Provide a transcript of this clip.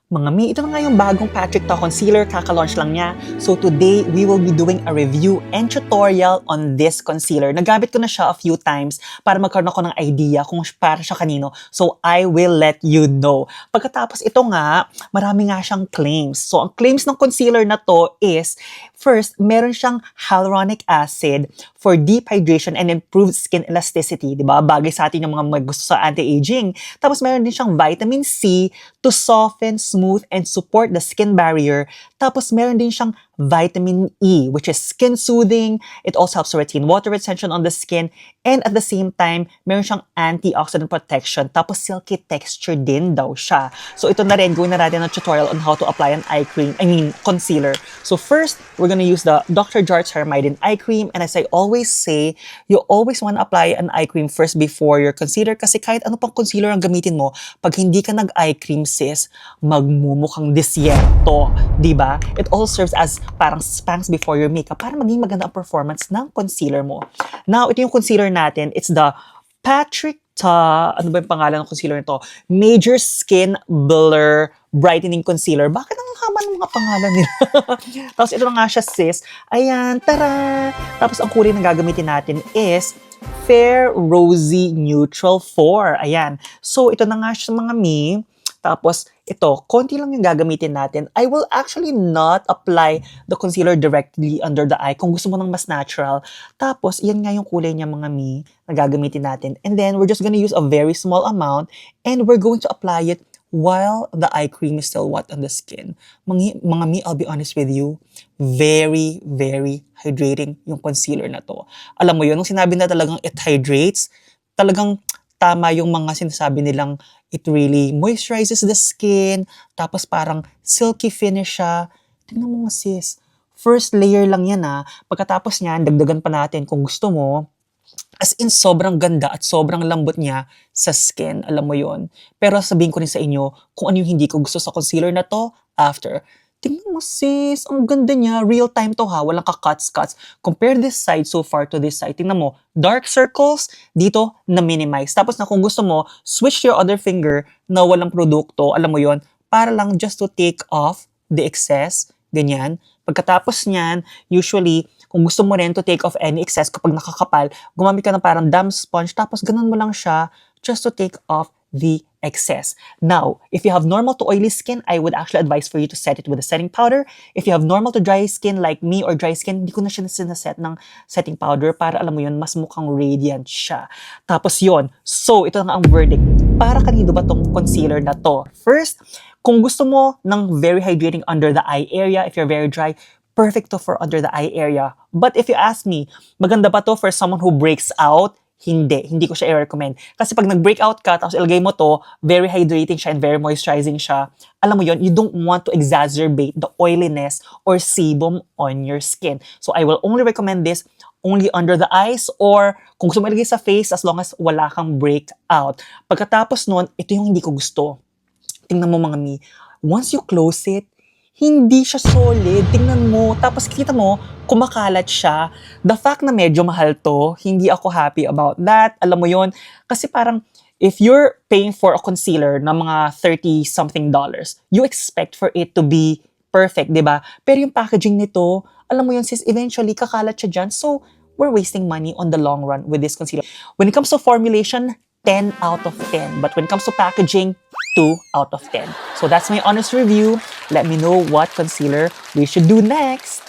Mga mi, ito na nga yung bagong Patrick Ta Concealer, kaka-launch lang niya. So today, we will be doing a review and tutorial on this concealer. Nagamit ko na siya a few times para magkaroon ako ng idea kung para siya kanino. So I will let you know. Pagkatapos ito nga, marami nga siyang claims. So ang claims ng concealer na to is, first, meron siyang hyaluronic acid for deep hydration and improved skin elasticity. Diba? Bagay sa atin yung mga may gusto sa anti-aging. Tapos meron din siyang vitamin C to soften, smooth, and support the skin barrier. Tapos meron din siyang vitamin E, which is skin soothing. It also helps to retain water retention on the skin. And at the same time, meron siyang antioxidant protection. Tapos silky texture din daw siya. So ito na rin, gawin na natin ng tutorial on how to apply an eye cream, concealer. So first, we're gonna use the Dr. Jart Ceramide Eye Cream. And as I always say, you always want to apply an eye cream first before your concealer. Kasi kahit ano pang concealer ang gamitin mo, pag hindi ka nag-eye cream, sis, magmumukhang disyerto. Diba? It all serves as parang spanks before your makeup para maging maganda ang performance ng concealer mo. Now, ito yung concealer natin. It's the Patrick Ta, ano ba yung pangalan ng concealer nito? Major Skin Blur Brightening Concealer. Bakit ang haba ng mga pangalan nila? Tapos ito na nga siya, sis. Ayan, tara! Tapos ang kulay na gagamitin natin is Fair Rosy Neutral 4. Ayan. So ito na nga siya mga mi. Tapos, ito, konti lang yung gagamitin natin. I will actually not apply the concealer directly under the eye kung gusto mo ng mas natural. Tapos, yan nga yung kulay niya mga mi na gagamitin natin. And then, we're just gonna use a very small amount and we're going to apply it while the eye cream is still wet on the skin. Mga mi, I'll be honest with you, very, very hydrating yung concealer na to. Alam mo yun, nung sinabi na talagang it hydrates, talagang tama yung mga sinasabi nilang it really moisturizes the skin, tapos parang silky finish siya. Tingnan mo nga sis, first layer lang yan ha. Pagkatapos niyan, dagdagan pa natin kung gusto mo. As in, sobrang ganda at sobrang lambot niya sa skin, alam mo yon. Pero sabihin ko rin sa inyo kung ano yung hindi ko gusto sa concealer na to after. Tingnan mo sis, ang ganda niya. Real time to ha, walang ka-cuts-cuts. Compare this side so far to this side. Tingnan mo, dark circles, dito na-minimize. Tapos na kung gusto mo, switch your other finger na walang produkto, alam mo yon, para lang just to take off the excess, ganyan. Pagkatapos niyan, usually, kung gusto mo rin to take off any excess kapag nakakapal, gumamit ka ng parang damp sponge, tapos ganun mo lang siya just to take off the excess. Now, if you have normal to oily skin, I would actually advise for you to set it with a setting powder. If you have normal to dry skin like me or dry skin, hindi ko na siya sinaset ng setting powder para alam mo yun, mas mukhang radiant siya. Tapos yun. So, ito na nga ang verdict. Para kanino ba tong concealer na to? First, kung gusto mo ng very hydrating under the eye area, if you're very dry, perfect to for under the eye area. But if you ask me, maganda ba to for someone who breaks out? Hindi ko siya i-recommend. Kasi pag nag-breakout ka, tapos ilagay mo to, very hydrating siya and very moisturizing siya, alam mo yon, you don't want to exacerbate the oiliness or sebum on your skin. So I will only recommend this only under the eyes or kung gusto mo ilagay sa face as long as wala kang breakout. Pagkatapos nun, ito yung hindi ko gusto. Tingnan mo mga mi, once you close it, hindi siya solid. Tingnan mo. Tapos kita mo, kumakalat siya. The fact na medyo mahal to, hindi ako happy about that. Alam mo yon. Kasi parang, if you're paying for a concealer na mga $30-something, you expect for it to be perfect, di ba? Pero yung packaging nito, alam mo yon sis, eventually kakalat siya dyan. So, we're wasting money on the long run with this concealer. When it comes to formulation, 10 out of 10. But when it comes to packaging, 2 out of 10. So that's my honest review. Let me know what concealer we should do next.